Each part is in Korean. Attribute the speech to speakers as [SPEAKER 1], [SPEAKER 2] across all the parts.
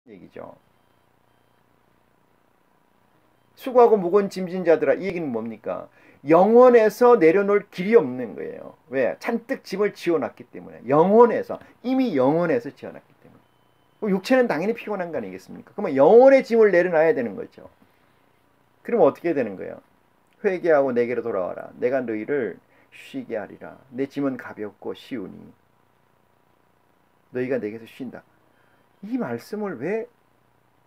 [SPEAKER 1] 얘기죠. 수고하고 무거운 짐진 자들아, 이 얘기는 뭡니까? 영혼에서 내려놓을 길이 없는 거예요. 왜? 잔뜩 짐을 지어놨기 때문에. 영혼에서, 이미 영혼에서 지어놨기 때문에. 육체는 당연히 피곤한 거 아니겠습니까? 그러면 영혼의 짐을 내려놔야 되는 거죠. 그럼 어떻게 되는 거예요? 회개하고 내게로 돌아와라. 내가 너희를 쉬게 하리라. 내 짐은 가볍고 쉬우니 너희가 내게서 쉰다. 이 말씀을 왜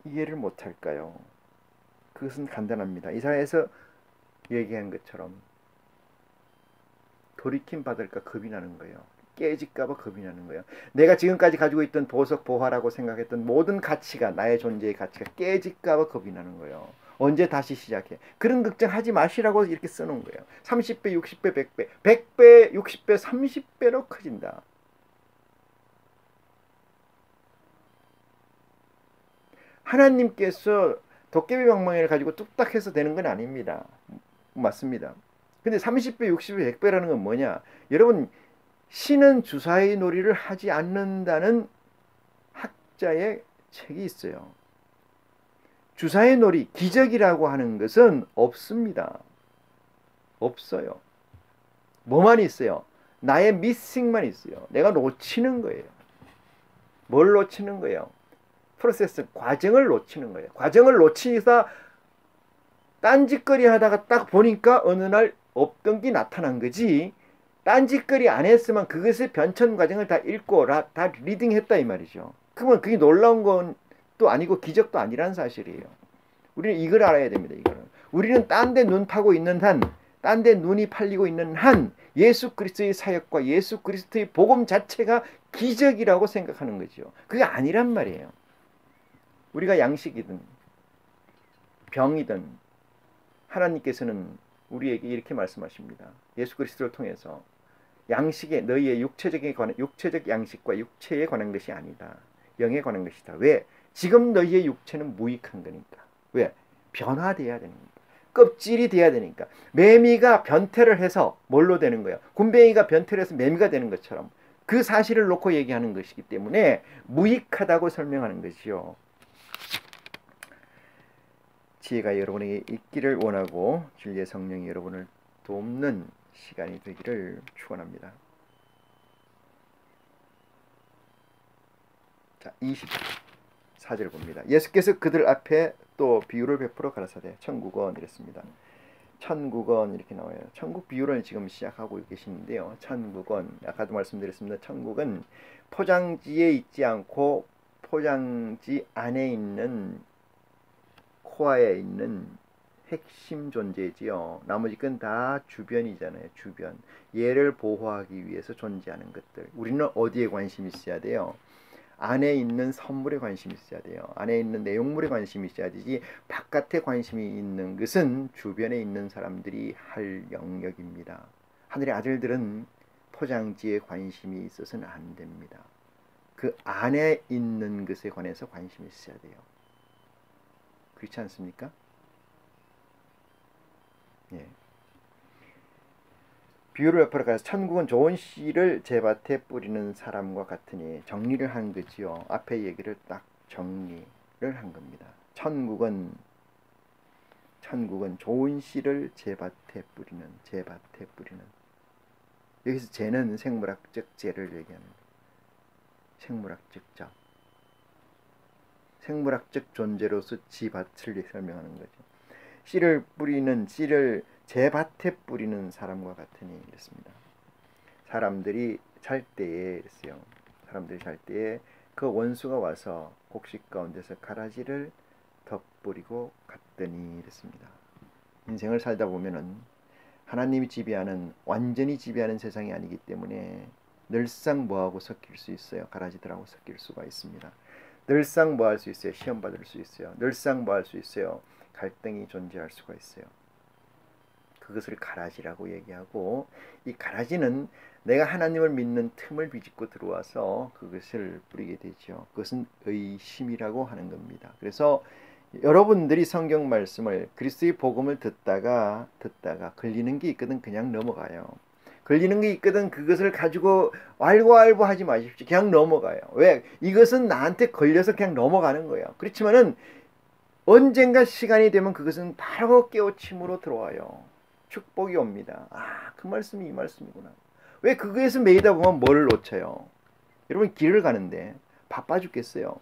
[SPEAKER 1] 이해를 못할까요? 그것은 간단합니다. 이사야에서 얘기한 것처럼 돌이킴 받을까 겁이 나는 거예요. 깨질까봐 겁이 나는 거예요. 내가 지금까지 가지고 있던 보석, 보화라고 생각했던 모든 가치가, 나의 존재의 가치가 깨질까봐 겁이 나는 거예요. 언제 다시 시작해? 그런 걱정하지 마시라고 이렇게 써놓은 거예요. 30배, 60배, 100배, 100배, 60배, 30배로 커진다. 하나님께서 도깨비 방망이를 가지고 뚝딱 해서 되는 건 아닙니다. 맞습니다. 근데 30배, 60배, 100배라는 건 뭐냐? 여러분, 신은 주사위 놀이를 하지 않는다는 학자의 책이 있어요. 주사위 놀이, 기적이라고 하는 것은 없습니다. 없어요. 뭐만 있어요? 나의 미싱만 있어요. 내가 놓치는 거예요. 뭘 놓치는 거예요? 프로세스, 과정을 놓치는 거예요. 과정을 놓치다 딴짓거리 하다가 딱 보니까 어느 날 없던 게 나타난 거지, 딴짓거리 안 했으면 그것의 변천 과정을 다 읽고 다 리딩했다 이 말이죠. 그러면 그게 놀라운 건 또 아니고 기적도 아니란 사실이에요. 우리는 이걸 알아야 됩니다. 이거는 우리는 딴 데 눈 파고 있는 한, 딴 데 눈이 팔리고 있는 한, 예수 그리스도의 사역과 예수 그리스도의 복음 자체가 기적이라고 생각하는 거죠. 그게 아니란 말이에요. 우리가 양식이든 병이든 하나님께서는 우리에게 이렇게 말씀하십니다. 예수 그리스도를 통해서 양식에, 너희의 육체적 양식과 육체에 관한 것이 아니다. 영에 관한 것이다. 왜? 지금 너희의 육체는 무익한 거니까. 왜? 변화돼야 되는 거니까. 껍질이 돼야 되니까. 매미가 변태를 해서 뭘로 되는 거예요? 굼벵이가 변태를 해서 매미가 되는 것처럼 그 사실을 놓고 얘기하는 것이기 때문에 무익하다고 설명하는 것이요. 지혜가 여러분에게 있기를 원하고 진리의 성령이 여러분을 돕는 시간이 되기를 축원합니다. 자, 24절 봅니다. 예수께서 그들 앞에 또 비유를 베풀어 가라사대 천국은 이랬습니다. 천국은 이렇게 나와요. 천국 비유를 지금 시작하고 계시는데요. 천국은 아까도 말씀드렸습니다. 천국은 포장지에 있지 않고 포장지 안에 있는, 코아에 있는 핵심 존재지요. 나머지 건 다 주변이잖아요. 주변. 얘를 보호하기 위해서 존재하는 것들. 우리는 어디에 관심이 있어야 돼요? 안에 있는 선물에 관심이 있어야 돼요. 안에 있는 내용물에 관심이 있어야 되지, 바깥에 관심이 있는 것은 주변에 있는 사람들이 할 영역입니다. 하늘의 아들들은 포장지에 관심이 있어서는 안 됩니다. 그 안에 있는 것에 관해서 관심이 있어야 돼요. 그렇지 않습니까? 예. 비유를 옆으로 가서 천국은 좋은 씨를 제 밭에 뿌리는 사람과 같으니, 정리를 한 거지요. 앞에 얘기를 딱 정리를 한 겁니다. 천국은 좋은 씨를 제 밭에 뿌리는, 여기서 제는 생물학적 제를 얘기하는 거예요. 생물학적 자, 생물학적 존재로서 지 밭을 설명하는 거죠. 씨를 제 밭에 뿌리는 사람과 같으니 이랬습니다. 사람들이 잘 때에 이랬어요. 사람들이 잘 때에 그 원수가 와서 곡식 가운데서 가라지를 덧뿌리고 갔더니 이랬습니다. 인생을 살다 보면은 하나님이 완전히 지배하는 세상이 아니기 때문에 늘상 뭐하고 섞일 수 있어요? 가라지들하고 섞일 수가 있습니다. 늘상 뭐 할 수 있어요? 시험 받을 수 있어요. 늘상 뭐 할 수 있어요? 갈등이 존재할 수가 있어요. 그것을 가라지라고 얘기하고, 이 가라지는 내가 하나님을 믿는 틈을 비집고 들어와서 그것을 뿌리게 되죠. 그것은 의심이라고 하는 겁니다. 그래서 여러분들이 성경 말씀을, 그리스도의 복음을 듣다가 걸리는 게 있거든. 그냥 넘어가요. 걸리는 게 있거든. 그것을 가지고 왈가왈부 하지 마십시오. 그냥 넘어가요. 왜? 이것은 나한테 걸려서 그냥 넘어가는 거예요. 그렇지만은 언젠가 시간이 되면 그것은 바로 깨우침으로 들어와요. 축복이 옵니다. 아, 그 말씀이 이 말씀이구나. 왜 그거에서 매이다 보면 뭐를 놓쳐요? 여러분 길을 가는데 바빠 죽겠어요.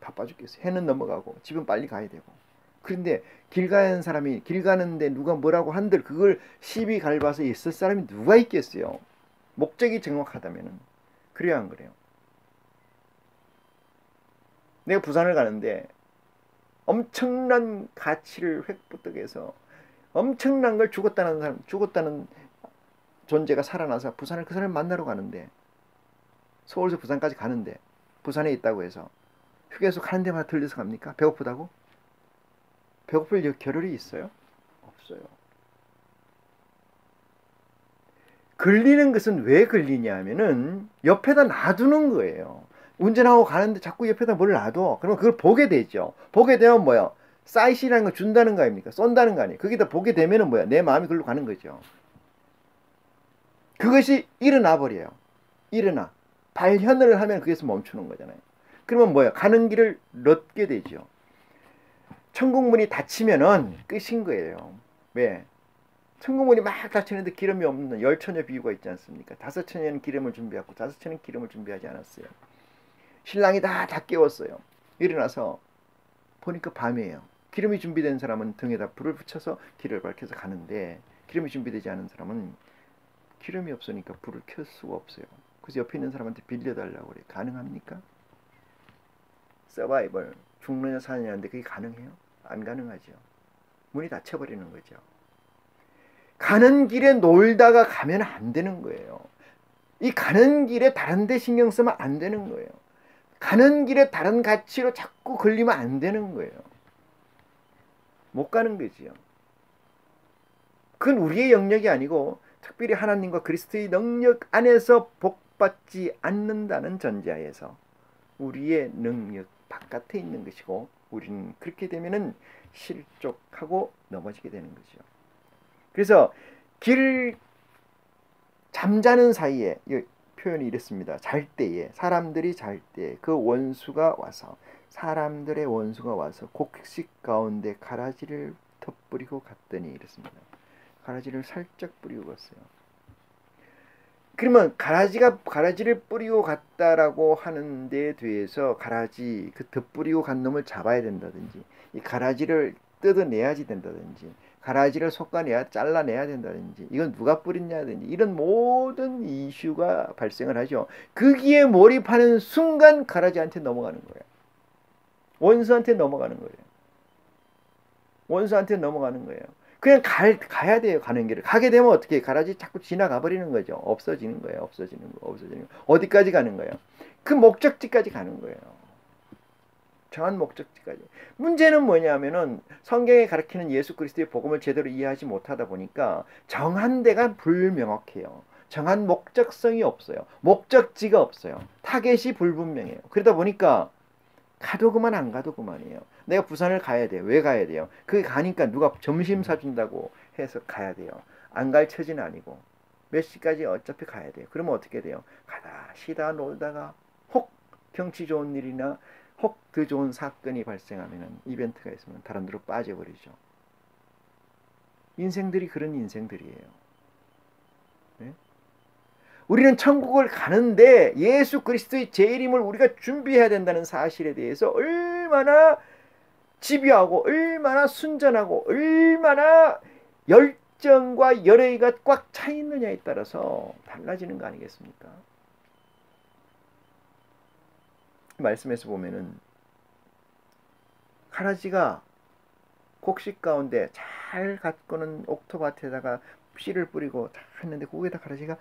[SPEAKER 1] 바빠 죽겠어요. 해는 넘어가고 집은 빨리 가야 되고. 그런데 길 가는 사람이 길 가는데 누가 뭐라고 한들 그걸 시비 갈봐서 있을 사람이 누가 있겠어요? 목적이 정확하다면은. 그래야 안 그래요? 내가 부산을 가는데 엄청난 가치를 획부득해서 엄청난 걸 죽었다는 사람, 죽었다는 존재가 살아나서 부산을 그 사람을 만나러 가는데 서울에서 부산까지 가는데 부산에 있다고 해서 휴게소 가는 데마다 들려서 갑니까? 배고프다고? 배고플 겨를이 있어요? 없어요. 걸리는 것은 왜 걸리냐 하면은 옆에다 놔두는 거예요. 운전하고 가는데 자꾸 옆에다 뭘 놔둬. 그러면 그걸 보게 되죠. 보게 되면 뭐야? 사이시라는 걸 준다는 거 아닙니까? 쏜다는 거 아니에요. 거기다 보게 되면은 뭐야? 내 마음이 그걸로 가는 거죠. 그것이 일어나 버려요. 일어나. 발현을 하면 거기서 멈추는 거잖아요. 그러면 뭐야? 가는 길을 넣게 되죠. 천국문이 닫히면은 끝인 거예요. 왜? 천국문이 막 닫히는데 기름이 없는 열처녀 비유가 있지 않습니까? 5처녀는 기름을 준비하고 5처녀는 기름을 준비하지 않았어요. 신랑이 다 깨웠어요. 일어나서 보니까 밤이에요. 기름이 준비된 사람은 등에다 불을 붙여서 길을 밝혀서 가는데 기름이 준비되지 않은 사람은 기름이 없으니까 불을 켤 수가 없어요. 그래서 옆에 있는 사람한테 빌려달라고 그래요. 가능합니까? 서바이벌, 죽느냐 사느냐인데 그게 가능해요? 안 가능하죠. 문이 닫혀버리는 거죠. 가는 길에 놀다가 가면 안 되는 거예요. 이 가는 길에 다른 데 신경 쓰면 안 되는 거예요. 가는 길에 다른 가치로 자꾸 걸리면 안 되는 거예요. 못 가는 거지요. 그건 우리의 영역이 아니고 특별히 하나님과 그리스도의 능력 안에서 복받지 않는다는 전제하에서 우리의 능력 바깥에 있는 것이고 우리는 그렇게 되면은 실족하고 넘어지게 되는 거죠. 그래서 잠자는 사이에 표현이 이렇습니다. 잘 때에 사람들이 잘 때 그 원수가 와서 사람들의 원수가 와서 곡식 가운데 가라지를 덧뿌리고 갔더니 이렇습니다. 가라지를 살짝 뿌리고 갔어요. 그러면 가라지를 뿌리고 갔다라고 하는 데 대해서 가라지 그 덧뿌리고 간 놈을 잡아야 된다든지 이 가라지를 뜯어내야지 된다든지 가라지를 잘라내야 된다든지 이건 누가 뿌렸냐든지 이런 모든 이슈가 발생을 하죠. 거기에 몰입하는 순간 가라지한테 넘어가는 거예요. 원수한테 넘어가는 거예요. 원수한테 넘어가는 거예요. 그냥 가야 돼요. 가는 길을. 가게 되면 어떻게 해요? 가라지 자꾸 지나가 버리는 거죠. 없어지는 거예요. 없어지는 거. 어디까지 가는 거예요? 그 목적지까지 가는 거예요. 정한 목적지까지. 문제는 뭐냐면은 성경에 가르치는 예수 그리스도의 복음을 제대로 이해하지 못하다 보니까 정한 데가 불명확해요. 정한 목적성이 없어요. 목적지가 없어요. 타겟이 불분명해요. 그러다 보니까 가도 그만 안 가도 그만이에요. 내가 부산을 가야 돼요. 왜 가야 돼요? 그게 가니까 누가 점심 사준다고 해서 가야 돼요. 안 갈 처지는 아니고 몇 시까지 어차피 가야 돼요. 그러면 어떻게 돼요? 가다 쉬다 놀다가 혹 경치 좋은 일이나 혹 더 좋은 사건이 발생하면 이벤트가 있으면 다른 데로 빠져버리죠. 인생들이 그런 인생들이에요. 네? 우리는 천국을 가는데 예수 그리스도의 재림을 우리가 준비해야 된다는 사실에 대해서 얼마나 집요하고 얼마나 순전하고 얼마나 열정과 열의가 꽉 차 있느냐에 따라서 달라지는 거 아니겠습니까? 말씀에서 보면은 가라지가 곡식 가운데 잘 가꾸는 옥토밭에다가 씨를 뿌리고 다 했는데 거기에다 가라지가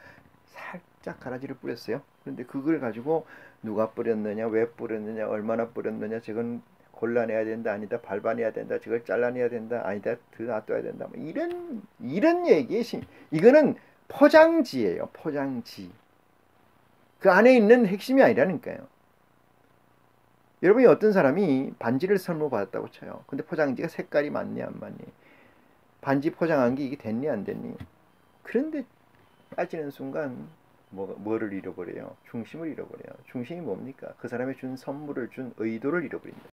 [SPEAKER 1] 살짝 가라지를 뿌렸어요. 그런데 그걸 가지고 누가 뿌렸느냐, 왜 뿌렸느냐, 얼마나 뿌렸느냐, 저건 골라내야 된다, 아니다, 밟아내야 된다, 저걸 잘라내야 된다, 아니다, 더 놔둬야 된다. 뭐 이런 얘기에 이거는 포장지예요. 포장지. 그 안에 있는 핵심이 아니라니까요. 여러분이 어떤 사람이 반지를 선물 받았다고 쳐요. 근데 포장지가 색깔이 맞니 안 맞니? 반지 포장한 게 이게 됐니 안 됐니? 그런데 빠지는 순간 뭐를 잃어버려요? 중심을 잃어버려요. 중심이 뭡니까? 그 사람이 준 선물을 준 의도를 잃어버립니다.